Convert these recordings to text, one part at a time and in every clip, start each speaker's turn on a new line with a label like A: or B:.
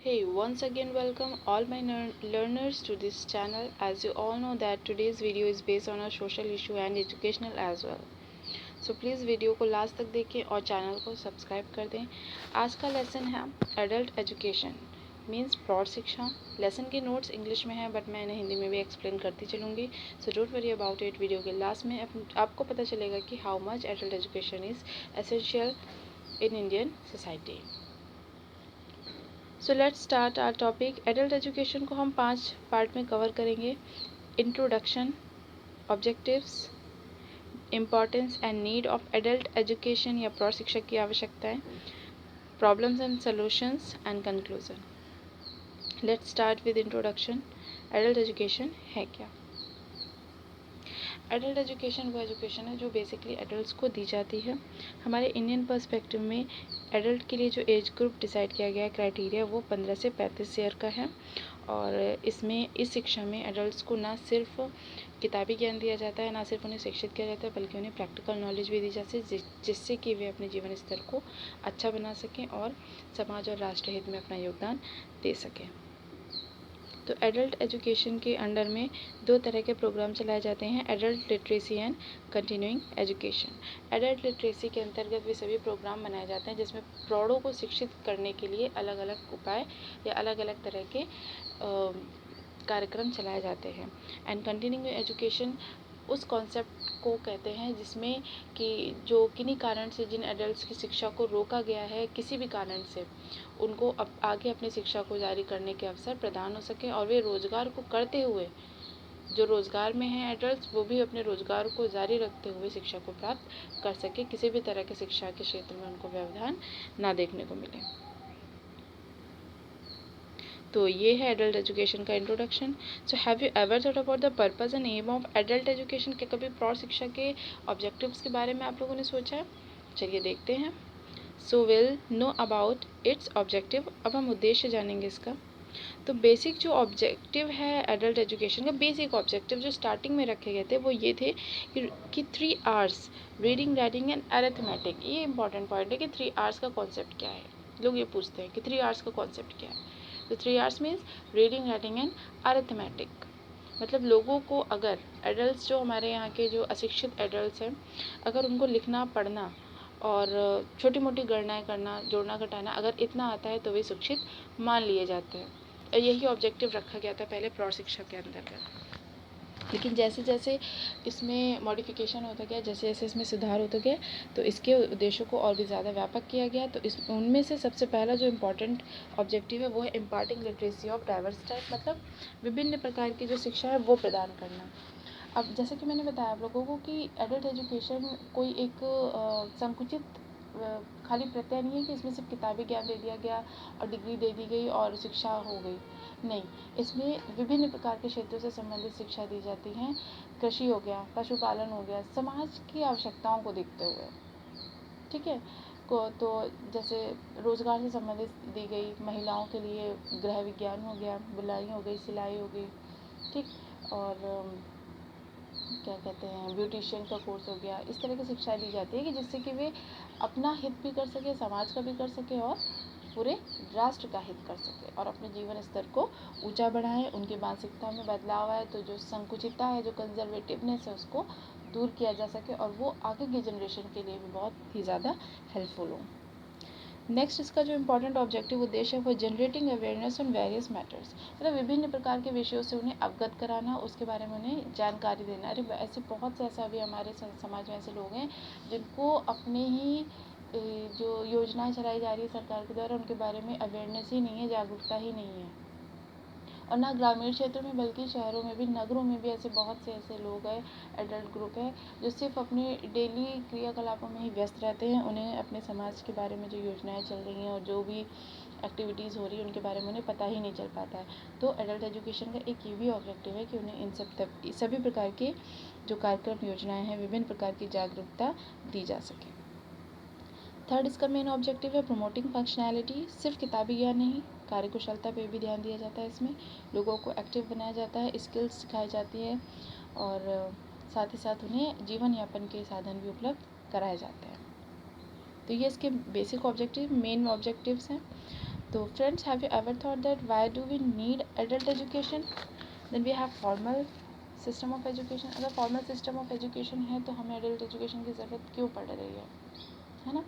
A: Hey, once again welcome all my learners to this channel. As you all know that today's video is based on a social issue and educational as well. So please video को last तक देखें और channel को subscribe कर दें। आज का lesson है एडल्ट एजुकेशन मीन्स प्रौढ़ शिक्षा। लेसन के नोट्स इंग्लिश में हैं बट मैं इन्हें हिंदी में भी एक्सप्लेन करती चलूँगी। So don't worry about it. Video के लास्ट में आपको पता चलेगा कि how much adult education is essential in Indian society. So let's start our topic. Adult education को हम 5 पार्ट में कवर करेंगे। Introduction, objectives, importance and need of adult education या प्रौढ़ शिक्षा की आवश्यकताएं, problems and solutions and conclusion. Let's start with introduction. Adult education है क्या? एडल्ट एजुकेशन वो एजुकेशन है जो बेसिकली एडल्ट्स को दी जाती है। हमारे इंडियन पर्सपेक्टिव में एडल्ट के लिए जो एज ग्रुप डिसाइड किया गया है, क्राइटेरिया, वो 15 से 35 ईयर का है। और इसमें इस शिक्षा में एडल्ट्स को ना सिर्फ किताबी ज्ञान दिया जाता है, ना सिर्फ उन्हें शिक्षित किया जाता है, बल्कि उन्हें प्रैक्टिकल नॉलेज भी दी जाती है जिससे कि वे अपने जीवन स्तर को अच्छा बना सकें और समाज और राष्ट्र हित में अपना योगदान दे सकें। तो एडल्ट एजुकेशन के अंडर में 2 तरह के प्रोग्राम चलाए जाते हैं, adult literacy and continuing education. Adult literacy के अंतर्गत वे सभी प्रोग्राम बनाए जाते हैं जिसमें प्रौढ़ों को शिक्षित करने के लिए अलग अलग उपाय या अलग अलग तरह के कार्यक्रम चलाए जाते हैं। एंड कंटिन्यूइंग एजुकेशन उस कॉन्सेप्ट को कहते हैं जिसमें कि जो किन्हीं कारण से जिन एडल्ट्स की शिक्षा को रोका गया है किसी भी कारण से, उनको आगे अपनी शिक्षा को जारी करने के अवसर प्रदान हो सके और वे रोज़गार को करते हुए, जो रोज़गार में हैं एडल्ट्स, वो भी अपने रोज़गार को जारी रखते हुए शिक्षा को प्राप्त कर सके, किसी भी तरह के शिक्षा के क्षेत्र में उनको व्यवधान ना देखने को मिले। तो ये है एडल्ट एजुकेशन का introduction. So have you ever thought about the purpose and aim of adult education? क्या कभी प्रौढ़ शिक्षा के ऑब्जेक्टिव्स के बारे में आप लोगों ने सोचा है? चलिए देखते हैं। So will know about it's objective. अब हम उद्देश्य जानेंगे इसका। तो बेसिक जो ऑब्जेक्टिव है एडल्ट एजुकेशन का, बेसिक ऑब्जेक्टिव जो स्टार्टिंग में रखे गए थे वो ये थे कि 3 hours reading, writing and arithmetic. ये इंपॉर्टेंट पॉइंट है कि 3 आवर्स का कॉन्सेप्ट क्या है। लोग ये पूछते हैं कि 3 आवर्स का कॉन्सेप्ट क्या है। तो 3 hours means reading, writing and arithmetic. मतलब लोगों को, अगर एडल्ट्स जो हमारे यहाँ के जो अशिक्षित एडल्ट्स हैं, अगर उनको लिखना, पढ़ना और छोटी मोटी गणनाएं करना, जोड़ना घटाना अगर इतना आता है तो वे शिक्षित मान लिए जाते हैं। यही ऑब्जेक्टिव रखा गया था पहले प्रौढ़ शिक्षा के अंतर्गत। लेकिन जैसे जैसे इसमें मॉडिफिकेशन होता गया, जैसे जैसे इसमें सुधार होता गया, तो इसके उद्देश्यों को और भी ज़्यादा व्यापक किया गया। तो इस उनमें से सबसे पहला जो इम्पोर्टेंट ऑब्जेक्टिव है वो है imparting literacy of diverse type, मतलब विभिन्न प्रकार की जो शिक्षा है वो प्रदान करना। अब जैसे कि मैंने बताया आप लोगों को कि एडल्ट एजुकेशन कोई एक संकुचित खाली प्रत्यय नहीं है कि इसमें सिर्फ किताबी ज्ञान दे दिया गया और डिग्री दे दी गई और शिक्षा हो गई। नहीं, इसमें विभिन्न प्रकार के क्षेत्रों से संबंधित शिक्षा दी जाती है। कृषि हो गया, पशुपालन हो गया, समाज की आवश्यकताओं को देखते हुए, ठीक है। तो जैसे रोज़गार से संबंधित दी गई, महिलाओं के लिए गृह विज्ञान हो गया, बुनाई हो गई, सिलाई हो गई, ठीक। और क्या कहते हैं, ब्यूटिशियन का कोर्स हो गया। इस तरह की शिक्षाएं दी जाती है कि जिससे कि वे अपना हित भी कर सके, समाज का भी कर सके और पूरे राष्ट्र का हित कर सके और अपने जीवन स्तर को ऊंचा बढ़ाएं। उनकी मानसिकता में बदलाव आए तो जो संकुचितता है, जो कंजर्वेटिवनेस है, उसको दूर किया जा सके और वो आगे की जनरेशन के लिए भी बहुत ही ज़्यादा हेल्पफुल हो। नेक्स्ट इसका जो इम्पोर्टेंट ऑब्जेक्टिव उद्देश्य है वो generating awareness on various matters, मतलब विभिन्न प्रकार के विषयों से उन्हें अवगत कराना, उसके बारे में उन्हें जानकारी देना। अरे ऐसे बहुत से ऐसा अभी हमारे समाज में ऐसे लोग हैं जिनको अपने ही जो योजनाएं चलाई जा रही है सरकार के द्वारा, उनके बारे में अवेयरनेस ही नहीं है, जागरूकता ही नहीं है। और ना ग्रामीण क्षेत्रों में बल्कि शहरों में भी, नगरों में भी ऐसे बहुत से ऐसे लोग हैं, एडल्ट ग्रुप है, जो सिर्फ अपने डेली क्रियाकलापों में ही व्यस्त रहते हैं। उन्हें अपने समाज के बारे में जो योजनाएं चल रही हैं और जो भी एक्टिविटीज़ हो रही है उनके बारे में उन्हें पता ही नहीं चल पाता है। तो एडल्ट एजुकेशन का एक ये भी ऑब्जेक्टिव है कि उन्हें इन सभी प्रकार के जो कार्यक्रम, योजनाएं हैं, विभिन्न प्रकार की जागरूकता दी जा सके। थर्ड इसका मेन ऑब्जेक्टिव है प्रमोटिंग फंक्शनैलिटी। सिर्फ किताबी ज्ञान नहीं, कार्यकुशलता पे भी ध्यान दिया जाता है। इसमें लोगों को एक्टिव बनाया जाता है, स्किल्स सिखाई जाती है और साथ ही साथ उन्हें जीवन यापन के साधन भी उपलब्ध कराए जाते हैं। तो ये इसके बेसिक ऑब्जेक्टिव, मेन ऑब्जेक्टिव्स हैं। तो friends, have you ever thought that why do we need adult education? Then we have formal system of education. अगर फॉर्मल सिस्टम ऑफ एजुकेशन है तो हमें एडल्ट एजुकेशन की ज़रूरत क्यों पड़ रही है ना?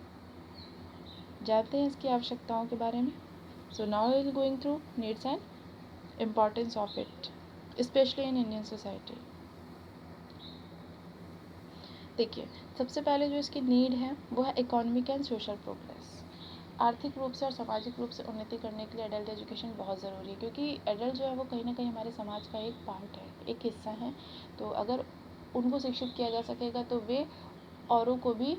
A: जानते हैं इसकी आवश्यकताओं के बारे में. So now we will going through needs and importance of it, specially in Indian society. देखिए, सबसे पहले जो इसकी नीड है वो है इकोनॉमिक एंड सोशल प्रोग्रेस. आर्थिक रूप से और सामाजिक रूप से उन्नति करने के लिए एडल्ट एजुकेशन बहुत ज़रूरी है, क्योंकि एडल्ट जो है वो कहीं ना कहीं हमारे समाज का एक पार्ट है, एक हिस्सा है. तो अगर उनको शिक्षित किया जा सकेगा तो वे औरों को भी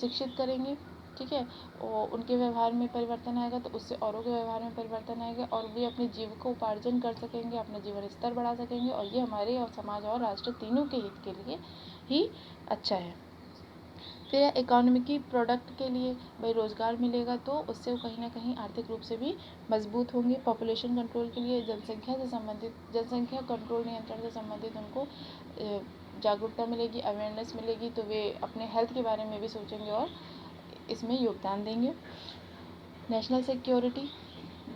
A: शिक्षित करेंगे. ठीक है, और उनके व्यवहार में परिवर्तन आएगा तो उससे औरों के व्यवहार में परिवर्तन आएगा और वे अपने जीविकोपार्जन कर सकेंगे, अपना जीवन स्तर बढ़ा सकेंगे, और ये हमारे और समाज और राष्ट्र तीनों के हित के लिए ही अच्छा है. फिर इकोनॉमिकी प्रोडक्ट के लिए भाई रोज़गार मिलेगा तो उससे वो कहीं ना कहीं आर्थिक रूप से भी मजबूत होंगे. पॉपुलेशन कंट्रोल के लिए जनसंख्या कंट्रोल नियंत्रण से संबंधित उनको जागरूकता मिलेगी, अवेयरनेस मिलेगी, तो वे अपने हेल्थ के बारे में भी सोचेंगे और इसमें योगदान देंगे. नेशनल सिक्योरिटी,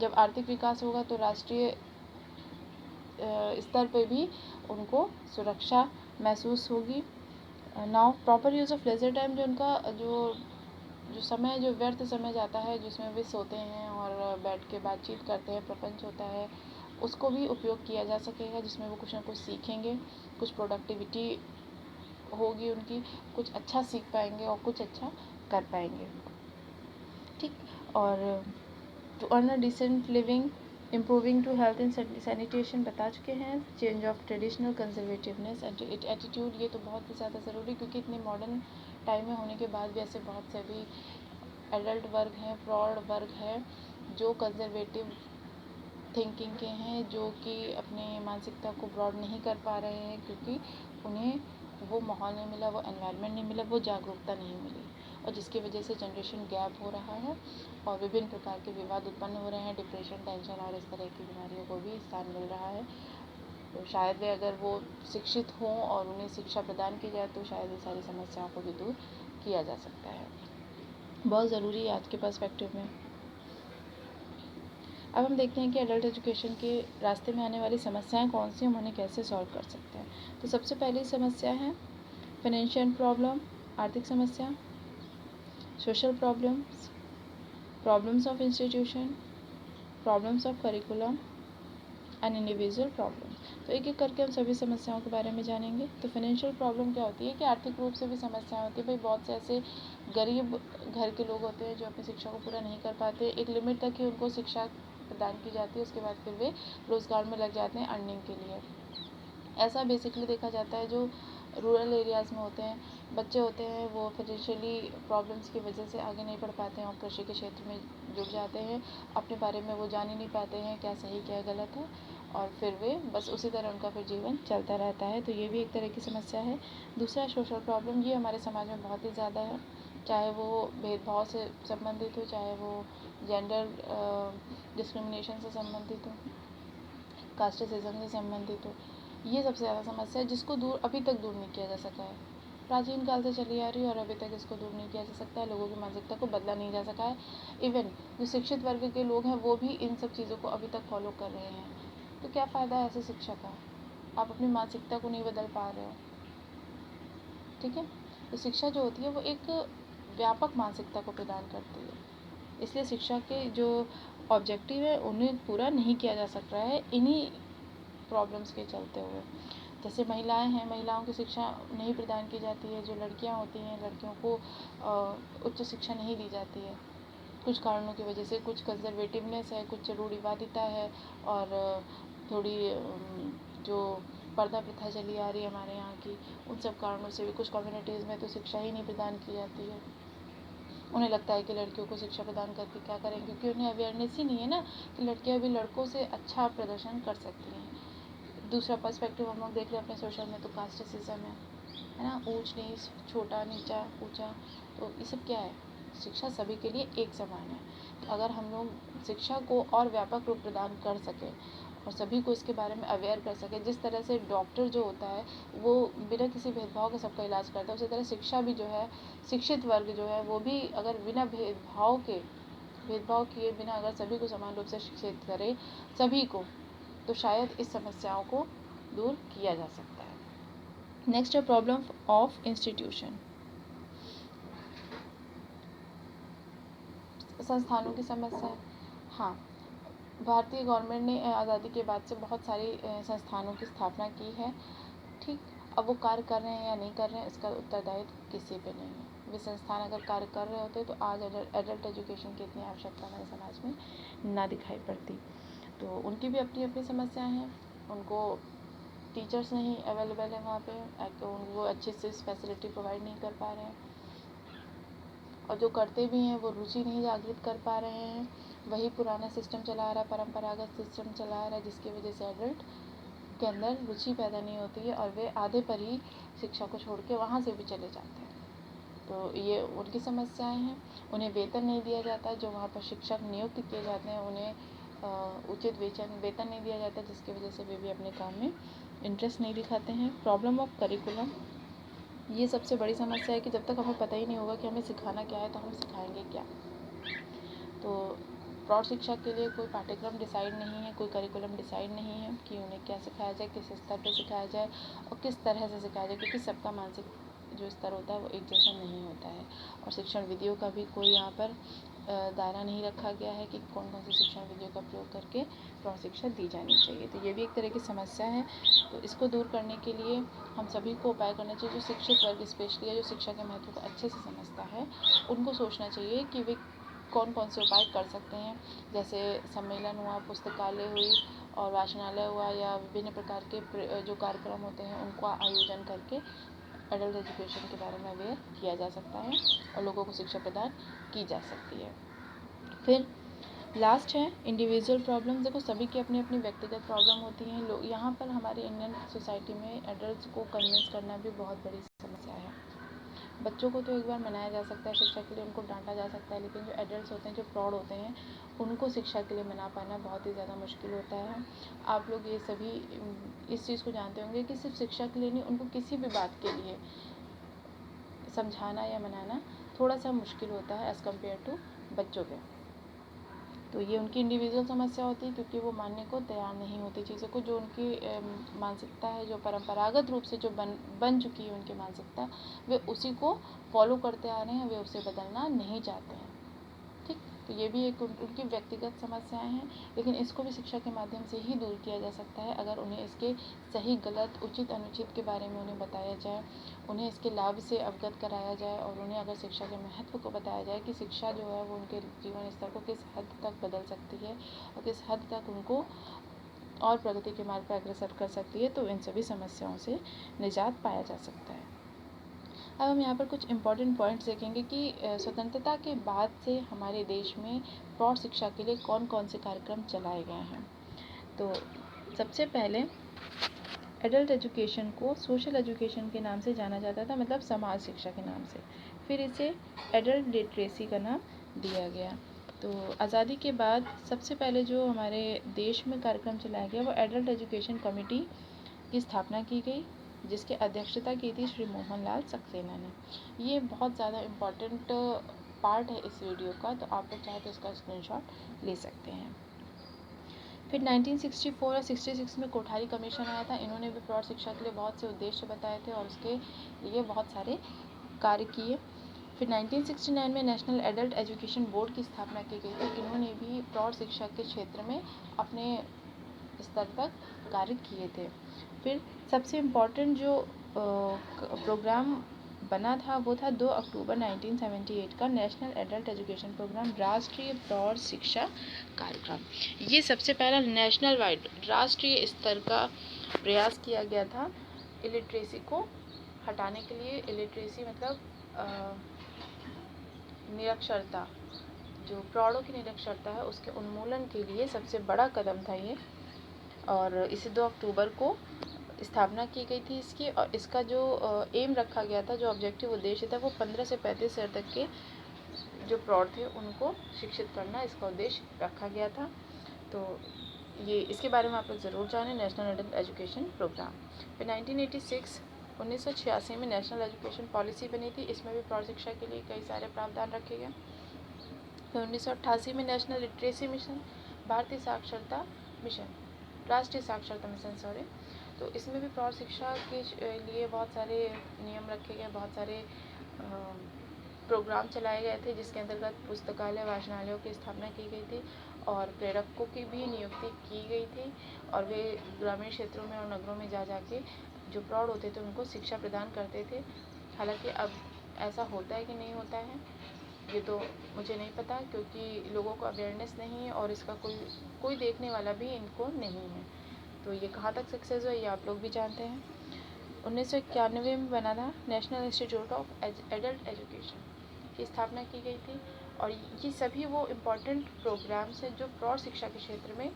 A: जब आर्थिक विकास होगा तो राष्ट्रीय स्तर पर भी उनको सुरक्षा महसूस होगी. Now proper use of leisure time, जो उनका जो समय, जो व्यर्थ समय जाता है जिसमें वे सोते हैं और बैठ के बातचीत करते हैं, प्रपंच होता है, उसको भी उपयोग किया जा सकेगा, जिसमें वो कुछ ना कुछ सीखेंगे, कुछ प्रोडक्टिविटी होगी उनकी, कुछ अच्छा सीख पाएंगे और कुछ अच्छा कर पाएंगे. ठीक. और to earn a decent living, improving to health and sanitation बता चुके हैं. Change of traditional conservativeness and attitude, ये तो बहुत ही ज़्यादा ज़रूरी, क्योंकि इतने मॉडर्न टाइम में होने के बाद भी ऐसे बहुत से भी एडल्ट वर्ग हैं, प्रौढ़ वर्ग हैं जो कंजर्वेटिव थिंकिंग के हैं, जो कि अपने मानसिकता को ब्रॉड नहीं कर पा रहे हैं, क्योंकि उन्हें वो माहौल नहीं मिला, वो एनवायरनमेंट नहीं मिला, वो जागरूकता नहीं मिली, और जिसकी वजह से जनरेशन गैप हो रहा है और विभिन्न प्रकार के विवाद उत्पन्न हो रहे हैं. डिप्रेशन, टेंशन और इस तरह की बीमारियों को भी स्थान मिल रहा है. तो शायद वे अगर वो शिक्षित हों और उन्हें शिक्षा प्रदान की जाए तो शायद ये सारी समस्याओं को भी दूर किया जा सकता है. बहुत ज़रूरी है आज के पर्सपेक्टिव में. अब हम देखते हैं कि एडल्ट एजुकेशन के रास्ते में आने वाली समस्याएं कौन सी, हम उन्हें कैसे सॉल्व कर सकते हैं. तो सबसे पहली समस्या है फाइनेंशियल प्रॉब्लम, आर्थिक समस्या, social problems, problems of institution, problems of curriculum and individual problem. तो एक एक करके हम सभी समस्याओं के बारे में जानेंगे. तो फाइनेंशियल प्रॉब्लम क्या होती है कि आर्थिक रूप से भी समस्याएं होती है. भाई बहुत से ऐसे गरीब घर के लोग होते हैं जो अपनी शिक्षा को पूरा नहीं कर पाते. एक लिमिट तक ही उनको शिक्षा प्रदान की जाती है, उसके बाद फिर वे रोज़गार में लग जाते हैं अर्निंग के लिए. ऐसा बेसिकली देखा जाता है जो रूरल एरियाज़ में होते हैं, बच्चे होते हैं, वो फाइनेंशियली प्रॉब्लम्स की वजह से आगे नहीं बढ़ पाते हैं और कृषि के क्षेत्र में जुड़ जाते हैं. अपने बारे में वो जान ही नहीं पाते हैं क्या सही क्या गलत है, और फिर वे बस उसी तरह उनका फिर जीवन चलता रहता है. तो ये भी एक तरह की समस्या है. दूसरा सोशल प्रॉब्लम, ये हमारे समाज में बहुत ही ज़्यादा है, चाहे वो भेदभाव से संबंधित हो, चाहे वो जेंडर डिस्क्रिमिनेशन से संबंधित हो, कास्टिज्म से संबंधित हो. ये सबसे ज़्यादा समस्या है जिसको अभी तक दूर नहीं किया जा सका है. प्राचीन काल से चली आ रही है और अभी तक इसको दूर नहीं किया जा सकता है. लोगों की मानसिकता को बदला नहीं जा सका है. इवन जो शिक्षित वर्ग के लोग हैं वो भी इन सब चीज़ों को अभी तक फॉलो कर रहे हैं. तो क्या फ़ायदा है ऐसे शिक्षा का, आप अपनी मानसिकता को नहीं बदल पा रहे हो. ठीक है, तो शिक्षा जो होती है वो एक व्यापक मानसिकता को प्रदान करती है. इसलिए शिक्षा के जो ऑब्जेक्टिव है उन्हें पूरा नहीं किया जा सक रहा है इन्हीं प्रॉब्लम्स के चलते हुए. जैसे महिलाएं हैं, महिलाओं की शिक्षा नहीं प्रदान की जाती है. जो लड़कियां होती हैं, लड़कियों को उच्च शिक्षा नहीं दी जाती है कुछ कारणों की वजह से. कुछ कंजर्वेटिवनेस है, कुछ रूढ़िवादिता है, और थोड़ी जो पर्दा प्रथा चली आ रही है हमारे यहाँ की, उन सब कारणों से भी कुछ कम्युनिटीज़ में तो शिक्षा ही नहीं प्रदान की जाती है. उन्हें लगता है कि लड़कियों को शिक्षा प्रदान करके क्या करें, क्योंकि उन्हें अवेयरनेस ही नहीं है ना कि लड़कियां भी लड़कों से अच्छा प्रदर्शन कर सकती हैं. दूसरा पर्सपेक्टिव हम लोग देख रहे हैं अपने सोशल में, तो कास्टिज्म है ना, ऊंच नीच, छोटा नीचा ऊंचा. तो ये सब क्या है, शिक्षा सभी के लिए एक समान है. तो अगर हम लोग शिक्षा को और व्यापक रूप प्रदान कर सकें और सभी को इसके बारे में अवेयर कर सकें, जिस तरह से डॉक्टर जो होता है वो बिना किसी भेदभाव के सबका इलाज करता है, उसी तरह शिक्षा भी जो है, शिक्षित वर्ग जो है वो भी अगर बिना भेदभाव के भेदभाव किए बिना अगर सभी को समान रूप से शिक्षित करें सभी को, तो शायद इस समस्याओं को दूर किया जा सकता है। नेक्स्ट है प्रॉब्लम ऑफ इंस्टीट्यूशन, संस्थानों की समस्या। हाँ, भारतीय गवर्नमेंट ने आज़ादी के बाद से बहुत सारे संस्थानों की स्थापना की है, ठीक। अब वो कार्य कर रहे हैं या नहीं कर रहे हैं, इसका उत्तरदायित्व किसी पे नहीं है। वे संस्थान अगर कार्य कर रहे होते तो आज एडल्ट एजुकेशन की इतनी आवश्यकता हमारे समाज में ना दिखाई पड़ती। तो उनकी भी अपनी अपनी समस्याएं हैं, उनको टीचर्स नहीं अवेलेबल है वहाँ पे, वो अच्छे से फैसिलिटी प्रोवाइड नहीं कर पा रहे हैं, और जो करते भी हैं वो रुचि नहीं जागृत कर पा रहे हैं, वही पुराना सिस्टम चला रहा है, परंपरागत सिस्टम चला रहा है, जिसकी वजह से एडल्ट के अंदर रुचि पैदा नहीं होती है और वे आधे पर ही शिक्षा को छोड़ के वहाँ से भी चले जाते हैं। तो ये उनकी समस्याएं हैं। उन्हें वेतन नहीं दिया जाता, जो वहाँ पर शिक्षक नियुक्त किए जाते हैं उन्हें उचित वेतन नहीं दिया जाता, जिसकी वजह से वे भी अपने काम में इंटरेस्ट नहीं दिखाते हैं। प्रॉब्लम ऑफ करिकुलम, ये सबसे बड़ी समस्या है कि जब तक हमें पता ही नहीं होगा कि हमें सिखाना क्या है तो हम सिखाएंगे क्या। तो प्रौढ़ शिक्षा के लिए कोई पाठ्यक्रम डिसाइड नहीं है, कोई करिकुलम डिसाइड नहीं है कि उन्हें क्या सिखाया जाए, किस स्तर पर सिखाया जाए और किस तरह से सिखाया जाए, क्योंकि सबका मानसिक जो स्तर होता है वो एक जैसा नहीं होता है। और शिक्षण विधियों का भी कोई यहाँ पर दायरा नहीं रखा गया है कि कौन कौन सी शिक्षण विधियों का प्रयोग करके प्रौढ़ शिक्षा दी जानी चाहिए। तो ये भी एक तरह की समस्या है। तो इसको दूर करने के लिए हम सभी को उपाय करना चाहिए। जो शिक्षित वर्ग स्पेशली जो शिक्षा के महत्व को अच्छे से समझता है, उनको सोचना चाहिए कि वे कौन कौन से उपाय कर सकते हैं। जैसे सम्मेलन हुआ, पुस्तकालय हुई और वाचनालय हुआ, या विभिन्न प्रकार के जो कार्यक्रम होते हैं उनका आयोजन करके एडल्ट एजुकेशन के बारे में अवेयर किया जा सकता है और लोगों को शिक्षा प्रदान की जा सकती है। फिर लास्ट है इंडिविजुअल प्रॉब्लम। देखो, सभी की अपनी अपनी व्यक्तिगत प्रॉब्लम होती हैं। लोग यहाँ पर हमारे इंडियन सोसाइटी में एडल्ट्स को कन्विंस करना भी बहुत बड़ी समस्या है। बच्चों को तो एक बार मनाया जा सकता है शिक्षा के लिए, उनको डांटा जा सकता है, लेकिन जो एडल्ट्स होते हैं, जो प्रौढ़ होते हैं, उनको शिक्षा के लिए मना पाना बहुत ही ज़्यादा मुश्किल होता है। आप लोग ये सभी इस चीज़ को जानते होंगे कि सिर्फ शिक्षा के लिए नहीं, उनको किसी भी बात के लिए समझाना या मनाना थोड़ा सा मुश्किल होता है एज़ कम्पेयर टू बच्चों के। तो ये उनकी इंडिविजुअल समस्या होती है, क्योंकि वो मानने को तैयार नहीं होती चीज़ों को। जो उनकी मानसिकता है, जो परंपरागत रूप से जो बन चुकी है उनकी मानसिकता, वे उसी को फॉलो करते आ रहे हैं, वे उसे बदलना नहीं चाहते हैं, ठीक। तो ये भी एक उनकी व्यक्तिगत समस्याएं हैं, लेकिन इसको भी शिक्षा के माध्यम से ही दूर किया जा सकता है। अगर उन्हें इसके सही गलत उचित अनुचित के बारे में उन्हें बताया जाए, उन्हें इसके लाभ से अवगत कराया जाए और उन्हें अगर शिक्षा के महत्व को बताया जाए कि शिक्षा जो है वो उनके जीवन स्तर को किस हद तक बदल सकती है और किस हद तक उनको और प्रगति के मार्ग पर अग्रसर कर सकती है, तो इन सभी समस्याओं से निजात पाया जा सकता है। अब हम यहाँ पर कुछ इम्पॉर्टेंट पॉइंट्स देखेंगे कि स्वतंत्रता के बाद से हमारे देश में प्रौढ़ शिक्षा के लिए कौन कौन से कार्यक्रम चलाए गए हैं। तो सबसे पहले एडल्ट एजुकेशन को सोशल एजुकेशन के नाम से जाना जाता था, मतलब समाज शिक्षा के नाम से। फिर इसे एडल्ट लिटरेसी का नाम दिया गया। तो आज़ादी के बाद सबसे पहले जो हमारे देश में कार्यक्रम चलाया गया वो एडल्ट एजुकेशन कमेटी की स्थापना की गई, जिसकी अध्यक्षता की थी श्री मोहन लाल सक्सेना ने। ये बहुत ज़्यादा इम्पॉर्टेंट पार्ट है इस वीडियो का, तो आप लोग चाहे तो इसका स्क्रीनशॉट ले सकते हैं। फिर 1964 और 66 में कोठारी कमीशन आया था। इन्होंने भी प्रौढ़ शिक्षा के लिए बहुत से उद्देश्य बताए थे और उसके लिए बहुत सारे कार्य किए। फिर 1969 में नेशनल एडल्ट एजुकेशन बोर्ड की स्थापना की गई थी। इन्होंने भी प्रौढ़ शिक्षा के क्षेत्र में अपने स्तर तक कार्य किए थे। फिर सबसे इम्पॉर्टेंट जो प्रोग्राम बना था वो था 2 अक्टूबर 1978 का नेशनल एडल्ट एजुकेशन प्रोग्राम, राष्ट्रीय प्रौढ़ शिक्षा कार्यक्रम। ये सबसे पहला नेशनल वाइड राष्ट्रीय स्तर का प्रयास किया गया था इलिटरेसी को हटाने के लिए। इलिटरेसी मतलब निरक्षरता, जो प्रौढ़ों की निरक्षरता है उसके उन्मूलन के लिए सबसे बड़ा कदम था ये। और इसे 2 अक्टूबर को स्थापना की गई थी इसकी। और इसका जो एम रखा गया था, जो ऑब्जेक्टिव उद्देश्य था, वो 15 से 35 साल तक के जो प्रौढ़ थे उनको शिक्षित करना इसका उद्देश्य रखा गया था। तो ये इसके बारे में आप लोग ज़रूर जानें, नेशनल एडल्ट एजुकेशन प्रोग्राम। फिर 1986 में नेशनल एजुकेशन पॉलिसी बनी थी। इसमें भी प्रौढ़ शिक्षा के लिए कई सारे प्रावधान रखे गए। फिर 1988 में नेशनल लिटरेसी मिशन, भारतीय साक्षरता मिशन, राष्ट्रीय साक्षरता मिशन सॉरी। तो इसमें भी प्रौढ़ शिक्षा के लिए बहुत सारे नियम रखे गए, बहुत सारे प्रोग्राम चलाए गए थे, जिसके अंतर्गत पुस्तकालय वाचनालयों की स्थापना की गई थी और प्रेरकों की भी नियुक्ति की गई थी, और वे ग्रामीण क्षेत्रों में और नगरों में जा के जो प्रौढ़ होते थे उनको शिक्षा प्रदान करते थे। हालांकि अब ऐसा होता है कि नहीं होता है ये तो मुझे नहीं पता, क्योंकि लोगों को अवेयरनेस नहीं है और इसका कोई देखने वाला भी इनको नहीं है। तो ये कहाँ तक सक्सेस हुआ ये आप लोग भी जानते हैं। 1991 में बना था national institute of adult education की स्थापना की गई थी, और ये सभी वो इम्पोर्टेंट प्रोग्राम्स हैं जो प्रौढ़ शिक्षा के क्षेत्र में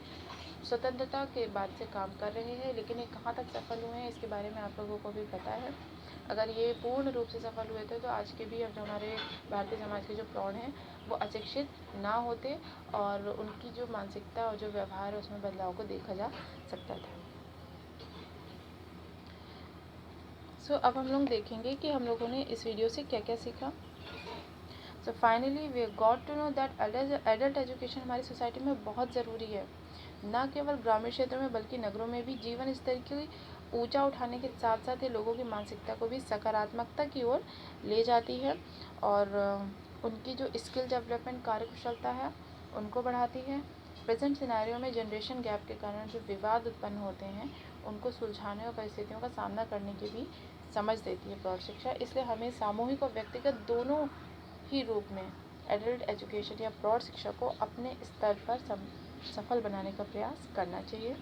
A: स्वतंत्रता के बाद से काम कर रहे हैं। लेकिन ये कहाँ तक सफल हुए हैं इसके बारे में आप लोगों को भी पता है। अगर ये पूर्ण रूप से सफल हुए थे तो आज के भी जो हमारे भारतीय समाज के जो प्रौढ़ हैं वो अशिक्षित ना होते और उनकी जो मानसिकता और जो व्यवहार है उसमें बदलाव को देखा जा सकता था। सो अब हम लोग देखेंगे कि हम लोगों ने इस वीडियो से क्या क्या सीखा। So finally we got to know that adult education हमारी सोसाइटी में बहुत ज़रूरी है, न केवल ग्रामीण क्षेत्रों में बल्कि नगरों में भी जीवन स्तर की ऊंचा उठाने के साथ साथ ये लोगों की मानसिकता को भी सकारात्मकता की ओर ले जाती है और उनकी जो स्किल डेवलपमेंट कार्यकुशलता है उनको बढ़ाती है। प्रेजेंट सिनेरियो में जनरेशन गैप के कारण जो विवाद उत्पन्न होते हैं उनको सुलझाने और परिस्थितियों का सामना करने की भी समझ देती है प्रौढ़ शिक्षा। इसलिए हमें सामूहिक और व्यक्तिगत दोनों ही रूप में एडल्ट एजुकेशन या प्रौढ़ शिक्षा को अपने स्तर पर सफल बनाने का प्रयास करना चाहिए,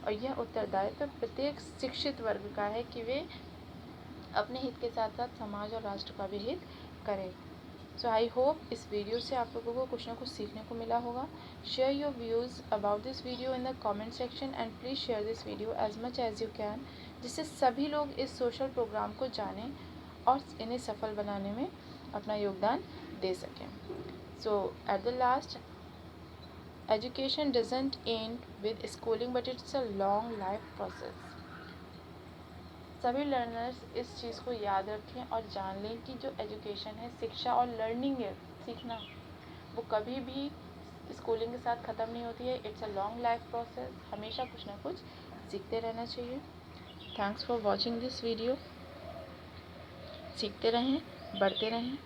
A: और यह उत्तरदायित्व प्रत्येक शिक्षित वर्ग का है कि वे अपने हित के साथ साथ समाज और राष्ट्र का भी हित करें। सो आई होप इस वीडियो से आप लोगों को कुछ ना कुछ सीखने को मिला होगा। Share your views about this video in the comment section and please share this video as much as you can, जिससे सभी लोग इस सोशल प्रोग्राम को जानें और इन्हें सफल बनाने में अपना योगदान दे सकें। So at the last, education doesn't end with schooling but it's a long life process। सभी लर्नर्स इस चीज़ को याद रखें और जान लें कि जो एजुकेशन है, शिक्षा और लर्निंग है, सीखना, वो कभी भी स्कूलिंग के साथ ख़त्म नहीं होती है। It's a long life process, हमेशा कुछ ना कुछ सीखते रहना चाहिए। Thanks for watching this video. सीखते रहें, बढ़ते रहें।